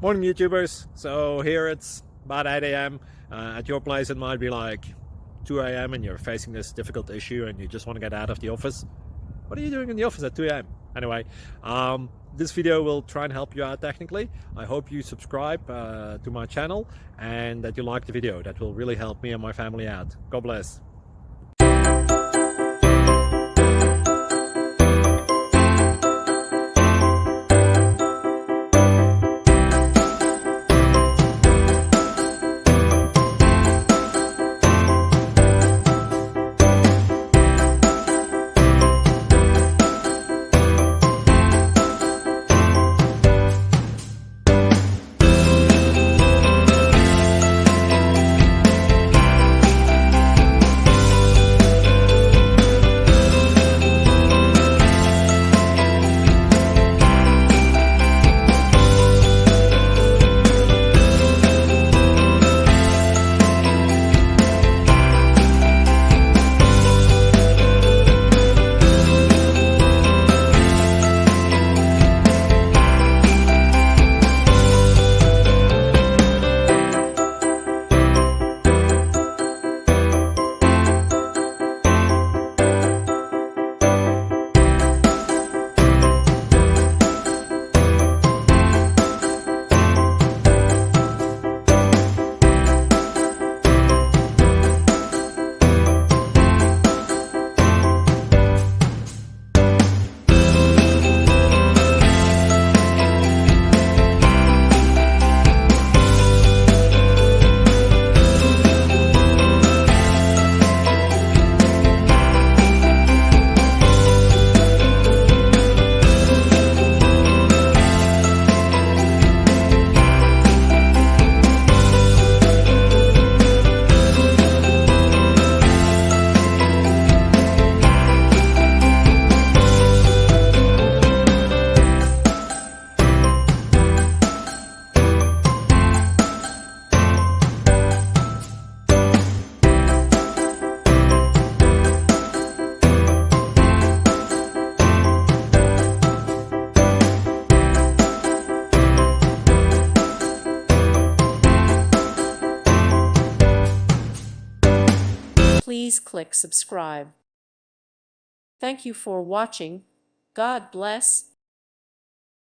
Morning YouTubers. So here it's about 8 a.m. At your place it might be like 2 a.m. and you're facing this difficult issue and you just want to get out of the office. What are you doing in the office at 2 a.m.? Anyway, this video will try and help you out technically. I hope you subscribe to my channel and that you like the video. That will really help me and my family out. God bless. Please click subscribe. Thank you for watching. God bless.